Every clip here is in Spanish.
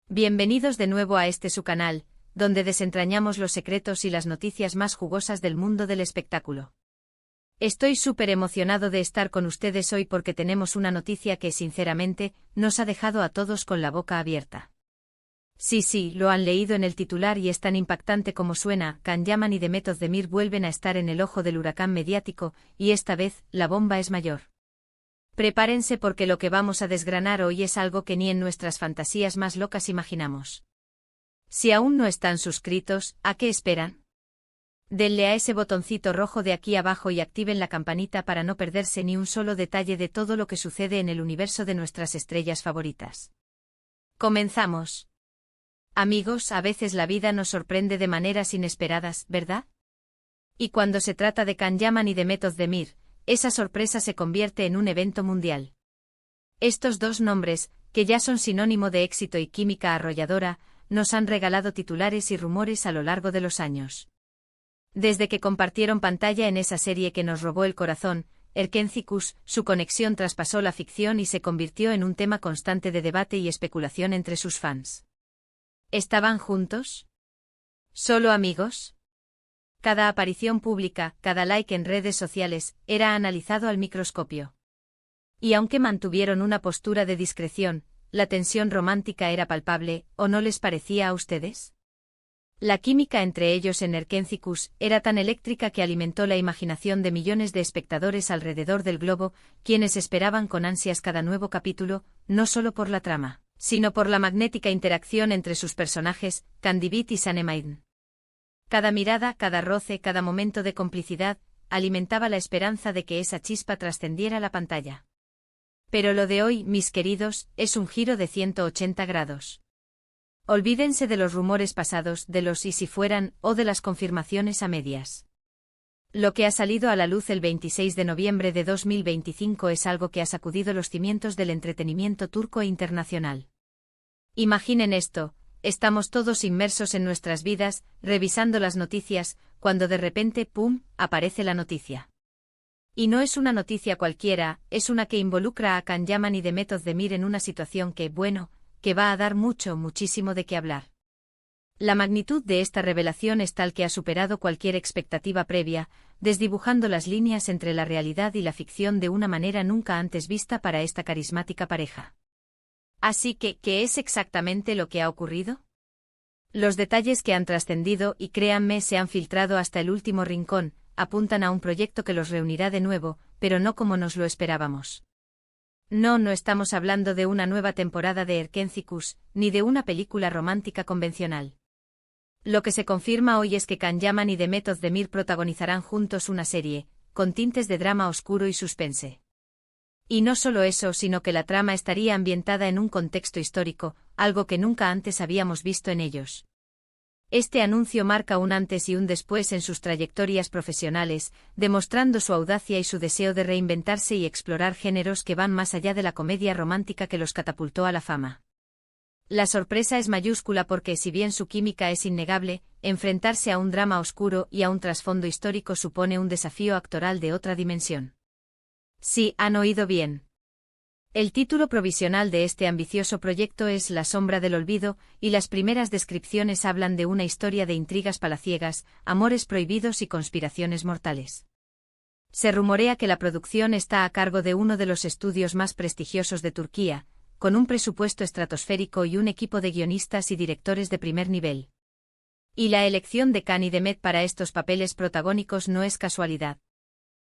Bienvenidos de nuevo a su canal, donde desentrañamos los secretos y las noticias más jugosas del mundo del espectáculo. Estoy súper emocionado de estar con ustedes hoy porque tenemos una noticia que, sinceramente, nos ha dejado a todos con la boca abierta. Sí, lo han leído en el titular y es tan impactante como suena. Can Yaman y Demet Özdemir vuelven a estar en el ojo del huracán mediático, y esta vez, la bomba es mayor. Prepárense porque lo que vamos a desgranar hoy es algo que ni en nuestras fantasías más locas imaginamos. Si aún no están suscritos, ¿a qué esperan? Denle a ese botoncito rojo de aquí abajo y activen la campanita para no perderse ni un solo detalle de todo lo que sucede en el universo de nuestras estrellas favoritas. Comenzamos. Amigos, a veces la vida nos sorprende de maneras inesperadas, ¿verdad? Y cuando se trata de Can Yaman y Demet Özdemir, esa sorpresa se convierte en un evento mundial. Estos dos nombres, que ya son sinónimo de éxito y química arrolladora, nos han regalado titulares y rumores a lo largo de los años. Desde que compartieron pantalla en esa serie que nos robó el corazón, Erkenzikus, su conexión traspasó la ficción y se convirtió en un tema constante de debate y especulación entre sus fans. ¿Estaban juntos? ¿Solo amigos? Cada aparición pública, cada like en redes sociales, era analizado al microscopio. Y aunque mantuvieron una postura de discreción, la tensión romántica era palpable, ¿o no les parecía a ustedes? La química entre ellos en Erkenzikus era tan eléctrica que alimentó la imaginación de millones de espectadores alrededor del globo, quienes esperaban con ansias cada nuevo capítulo, no solo por la trama, sino por la magnética interacción entre sus personajes, Candivit y Sanemain. Cada mirada, cada roce, cada momento de complicidad, alimentaba la esperanza de que esa chispa trascendiera la pantalla. Pero lo de hoy, mis queridos, es un giro de 180 grados. Olvídense de los rumores pasados, de los y si fueran, o de las confirmaciones a medias. Lo que ha salido a la luz el 26 de noviembre de 2025 es algo que ha sacudido los cimientos del entretenimiento turco e internacional. Imaginen esto. Estamos todos inmersos en nuestras vidas, revisando las noticias, cuando de repente, ¡pum!, aparece la noticia. Y no es una noticia cualquiera, es una que involucra a Can Yaman y Demet Özdemir en una situación que, que va a dar muchísimo de qué hablar. La magnitud de esta revelación es tal que ha superado cualquier expectativa previa, desdibujando las líneas entre la realidad y la ficción de una manera nunca antes vista para esta carismática pareja. Así que, ¿qué es exactamente lo que ha ocurrido? Los detalles que han trascendido y créanme se han filtrado hasta el último rincón, apuntan a un proyecto que los reunirá de nuevo, pero no como nos lo esperábamos. No estamos hablando de una nueva temporada de Erkenzikus, ni de una película romántica convencional. Lo que se confirma hoy es que Can Yaman y Demet Özdemir protagonizarán juntos una serie, con tintes de drama oscuro y suspense. Y no solo eso, sino que la trama estaría ambientada en un contexto histórico, algo que nunca antes habíamos visto en ellos. Este anuncio marca un antes y un después en sus trayectorias profesionales, demostrando su audacia y su deseo de reinventarse y explorar géneros que van más allá de la comedia romántica que los catapultó a la fama. La sorpresa es mayúscula porque, si bien su química es innegable, enfrentarse a un drama oscuro y a un trasfondo histórico supone un desafío actoral de otra dimensión. Sí, han oído bien. El título provisional de este ambicioso proyecto es La sombra del olvido, y las primeras descripciones hablan de una historia de intrigas palaciegas, amores prohibidos y conspiraciones mortales. Se rumorea que la producción está a cargo de uno de los estudios más prestigiosos de Turquía, con un presupuesto estratosférico y un equipo de guionistas y directores de primer nivel. Y la elección de Can y Demet para estos papeles protagónicos no es casualidad.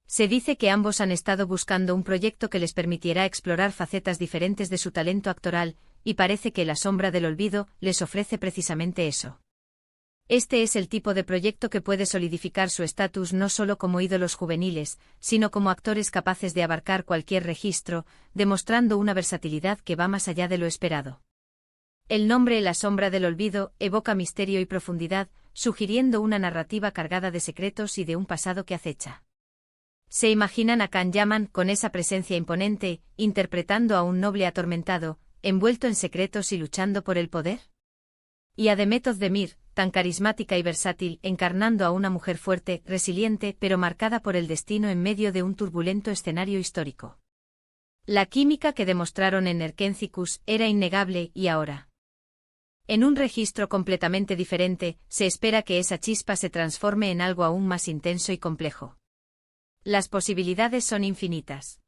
Se dice que ambos han estado buscando un proyecto que les permitiera explorar facetas diferentes de su talento actoral, y parece que La sombra del olvido les ofrece precisamente eso. Este es el tipo de proyecto que puede solidificar su estatus no solo como ídolos juveniles, sino como actores capaces de abarcar cualquier registro, demostrando una versatilidad que va más allá de lo esperado. El nombre La sombra del olvido evoca misterio y profundidad, sugiriendo una narrativa cargada de secretos y de un pasado que acecha. ¿Se imaginan a Can Yaman con esa presencia imponente, interpretando a un noble atormentado, envuelto en secretos y luchando por el poder? Y a Demet Özdemir, tan carismática y versátil, encarnando a una mujer fuerte, resiliente, pero marcada por el destino en medio de un turbulento escenario histórico. La química que demostraron en Erkenzikus era innegable y ahora. En un registro completamente diferente, se espera que esa chispa se transforme en algo aún más intenso y complejo. Las posibilidades son infinitas.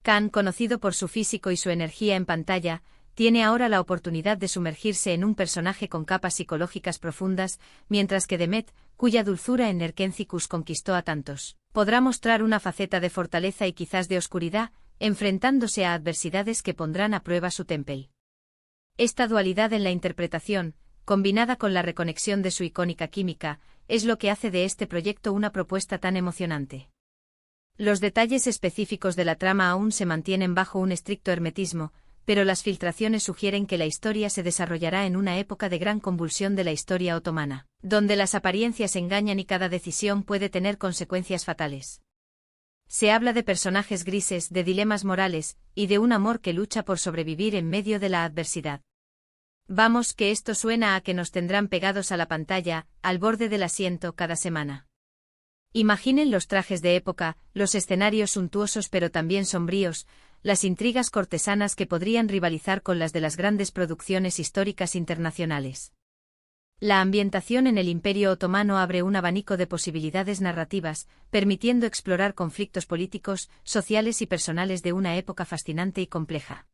Khan, conocido por su físico y su energía en pantalla, tiene ahora la oportunidad de sumergirse en un personaje con capas psicológicas profundas, mientras que Demet, cuya dulzura en Erkencicus conquistó a tantos, podrá mostrar una faceta de fortaleza y quizás de oscuridad, enfrentándose a adversidades que pondrán a prueba su temple. Esta dualidad en la interpretación, combinada con la reconexión de su icónica química, es lo que hace de este proyecto una propuesta tan emocionante. Los detalles específicos de la trama aún se mantienen bajo un estricto hermetismo, pero las filtraciones sugieren que la historia se desarrollará en una época de gran convulsión de la historia otomana, donde las apariencias engañan y cada decisión puede tener consecuencias fatales. Se habla de personajes grises, de dilemas morales, y de un amor que lucha por sobrevivir en medio de la adversidad. Vamos, que esto suena a que nos tendrán pegados a la pantalla, al borde del asiento cada semana. Imaginen los trajes de época, los escenarios suntuosos pero también sombríos, las intrigas cortesanas que podrían rivalizar con las de las grandes producciones históricas internacionales. La ambientación en el Imperio Otomano abre un abanico de posibilidades narrativas, permitiendo explorar conflictos políticos, sociales y personales de una época fascinante y compleja.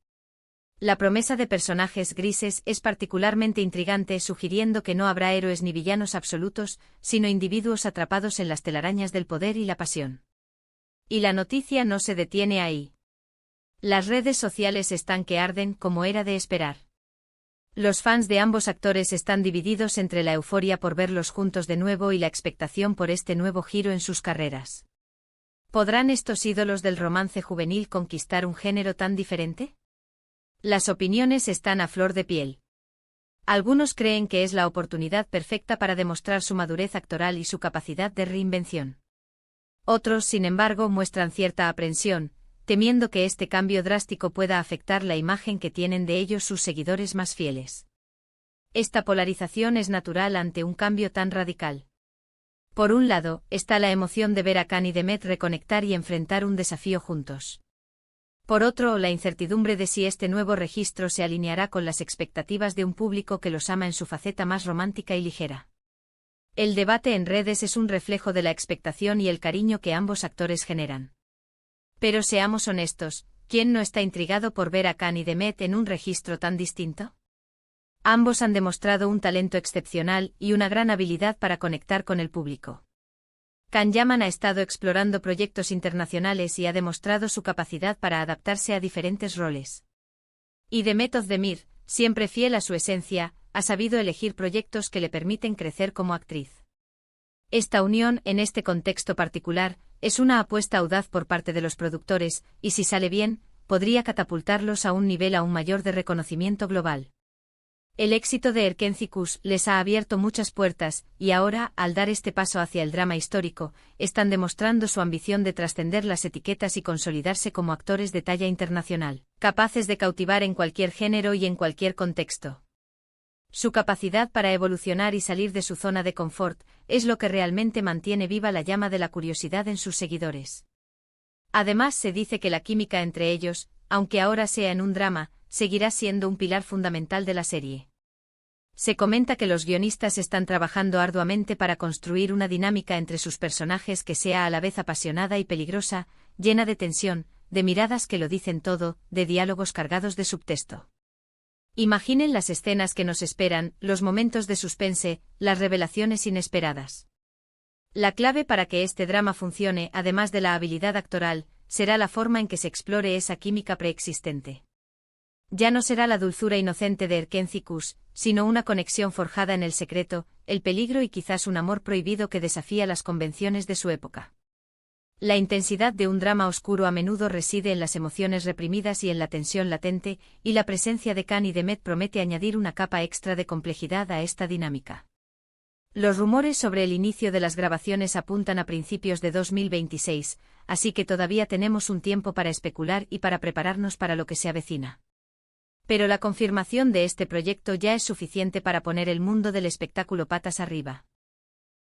La promesa de personajes grises es particularmente intrigante, sugiriendo que no habrá héroes ni villanos absolutos, sino individuos atrapados en las telarañas del poder y la pasión. Y la noticia no se detiene ahí. Las redes sociales están que arden, como era de esperar. Los fans de ambos actores están divididos entre la euforia por verlos juntos de nuevo y la expectación por este nuevo giro en sus carreras. ¿Podrán estos ídolos del romance juvenil conquistar un género tan diferente? Las opiniones están a flor de piel. Algunos creen que es la oportunidad perfecta para demostrar su madurez actoral y su capacidad de reinvención. Otros, sin embargo, muestran cierta aprensión, temiendo que este cambio drástico pueda afectar la imagen que tienen de ellos sus seguidores más fieles. Esta polarización es natural ante un cambio tan radical. Por un lado, está la emoción de ver a Khan y Demet reconectar y enfrentar un desafío juntos. Por otro, la incertidumbre de si este nuevo registro se alineará con las expectativas de un público que los ama en su faceta más romántica y ligera. El debate en redes es un reflejo de la expectación y el cariño que ambos actores generan. Pero seamos honestos, ¿quién no está intrigado por ver a Khan y Demet en un registro tan distinto? Ambos han demostrado un talento excepcional y una gran habilidad para conectar con el público. Khan Yaman ha estado explorando proyectos internacionales y ha demostrado su capacidad para adaptarse a diferentes roles. Y Demet Özdemir, siempre fiel a su esencia, ha sabido elegir proyectos que le permiten crecer como actriz. Esta unión, en este contexto particular, es una apuesta audaz por parte de los productores, y si sale bien, podría catapultarlos a un nivel aún mayor de reconocimiento global. El éxito de Erkencicus les ha abierto muchas puertas, y ahora, al dar este paso hacia el drama histórico, están demostrando su ambición de trascender las etiquetas y consolidarse como actores de talla internacional, capaces de cautivar en cualquier género y en cualquier contexto. Su capacidad para evolucionar y salir de su zona de confort es lo que realmente mantiene viva la llama de la curiosidad en sus seguidores. Además, se dice que la química entre ellos, aunque ahora sea en un drama, seguirá siendo un pilar fundamental de la serie. Se comenta que los guionistas están trabajando arduamente para construir una dinámica entre sus personajes que sea a la vez apasionada y peligrosa, llena de tensión, de miradas que lo dicen todo, de diálogos cargados de subtexto. Imaginen las escenas que nos esperan, los momentos de suspense, las revelaciones inesperadas. La clave para que este drama funcione, además de la habilidad actoral, será la forma en que se explore esa química preexistente. Ya no será la dulzura inocente de Erkencicus, sino una conexión forjada en el secreto, el peligro y quizás un amor prohibido que desafía las convenciones de su época. La intensidad de un drama oscuro a menudo reside en las emociones reprimidas y en la tensión latente, y la presencia de Khan y Demet promete añadir una capa extra de complejidad a esta dinámica. Los rumores sobre el inicio de las grabaciones apuntan a principios de 2026, así que todavía tenemos un tiempo para especular y para prepararnos para lo que se avecina. Pero la confirmación de este proyecto ya es suficiente para poner el mundo del espectáculo patas arriba.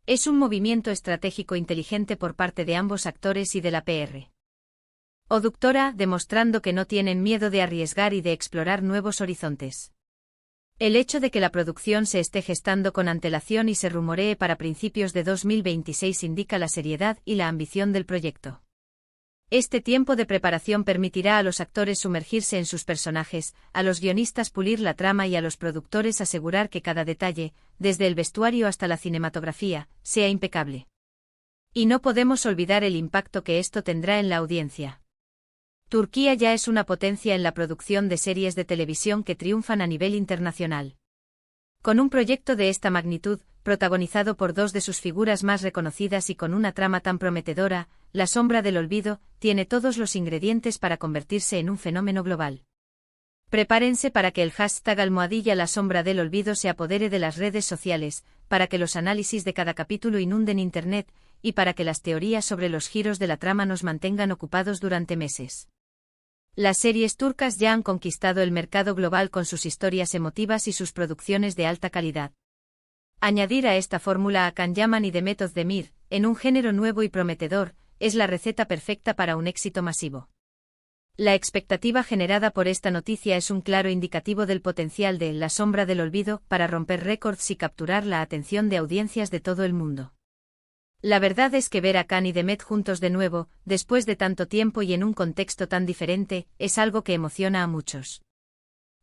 Es un movimiento estratégico inteligente por parte de ambos actores y de la PR. Productora, demostrando que no tienen miedo de arriesgar y de explorar nuevos horizontes. El hecho de que la producción se esté gestando con antelación y se rumoree para principios de 2026 indica la seriedad y la ambición del proyecto. Este tiempo de preparación permitirá a los actores sumergirse en sus personajes, a los guionistas pulir la trama y a los productores asegurar que cada detalle, desde el vestuario hasta la cinematografía, sea impecable. Y no podemos olvidar el impacto que esto tendrá en la audiencia. Turquía ya es una potencia en la producción de series de televisión que triunfan a nivel internacional. Con un proyecto de esta magnitud, protagonizado por dos de sus figuras más reconocidas y con una trama tan prometedora, La sombra del olvido tiene todos los ingredientes para convertirse en un fenómeno global. Prepárense para que el hashtag #La sombra del olvido se apodere de las redes sociales, para que los análisis de cada capítulo inunden Internet, y para que las teorías sobre los giros de la trama nos mantengan ocupados durante meses. Las series turcas ya han conquistado el mercado global con sus historias emotivas y sus producciones de alta calidad. Añadir a esta fórmula a Can Yaman y Demet Özdemir, en un género nuevo y prometedor, es la receta perfecta para un éxito masivo. La expectativa generada por esta noticia es un claro indicativo del potencial de La sombra del olvido para romper récords y capturar la atención de audiencias de todo el mundo. La verdad es que ver a Can y Demet juntos de nuevo, después de tanto tiempo y en un contexto tan diferente, es algo que emociona a muchos.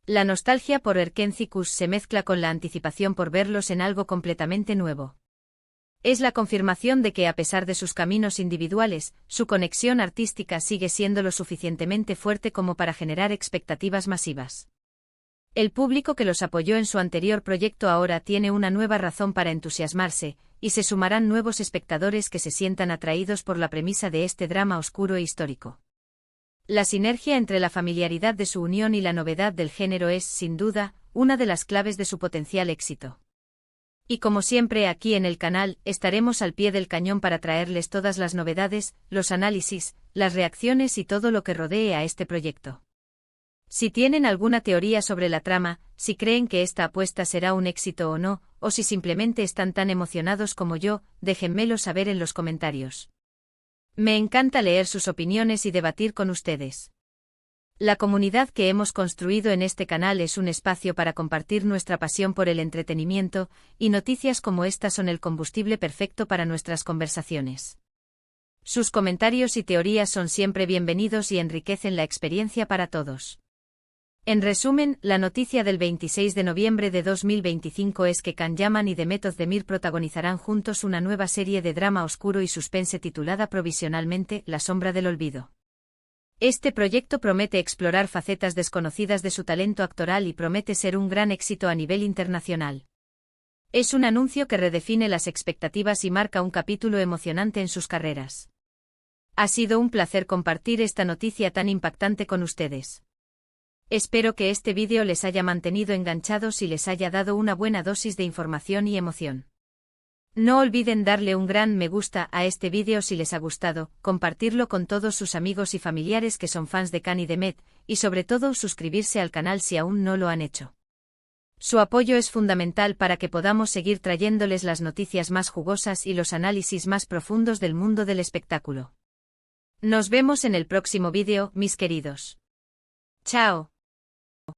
La nostalgia por Erkencikus se mezcla con la anticipación por verlos en algo completamente nuevo. Es la confirmación de que a pesar de sus caminos individuales, su conexión artística sigue siendo lo suficientemente fuerte como para generar expectativas masivas. El público que los apoyó en su anterior proyecto ahora tiene una nueva razón para entusiasmarse, y se sumarán nuevos espectadores que se sientan atraídos por la premisa de este drama oscuro e histórico. La sinergia entre la familiaridad de su unión y la novedad del género es, sin duda, una de las claves de su potencial éxito. Y como siempre aquí en el canal, estaremos al pie del cañón para traerles todas las novedades, los análisis, las reacciones y todo lo que rodee a este proyecto. Si tienen alguna teoría sobre la trama, si creen que esta apuesta será un éxito o no, o si simplemente están tan emocionados como yo, déjenmelo saber en los comentarios. Me encanta leer sus opiniones y debatir con ustedes. La comunidad que hemos construido en este canal es un espacio para compartir nuestra pasión por el entretenimiento, y noticias como esta son el combustible perfecto para nuestras conversaciones. Sus comentarios y teorías son siempre bienvenidos y enriquecen la experiencia para todos. En resumen, la noticia del 26 de noviembre de 2025 es que Can Yaman y Demet Özdemir protagonizarán juntos una nueva serie de drama oscuro y suspense titulada provisionalmente La sombra del olvido. Este proyecto promete explorar facetas desconocidas de su talento actoral y promete ser un gran éxito a nivel internacional. Es un anuncio que redefine las expectativas y marca un capítulo emocionante en sus carreras. Ha sido un placer compartir esta noticia tan impactante con ustedes. Espero que este vídeo les haya mantenido enganchados y les haya dado una buena dosis de información y emoción. No olviden darle un gran me gusta a este vídeo si les ha gustado, compartirlo con todos sus amigos y familiares que son fans de Can y Demet, y sobre todo suscribirse al canal si aún no lo han hecho. Su apoyo es fundamental para que podamos seguir trayéndoles las noticias más jugosas y los análisis más profundos del mundo del espectáculo. Nos vemos en el próximo vídeo, mis queridos. Chao.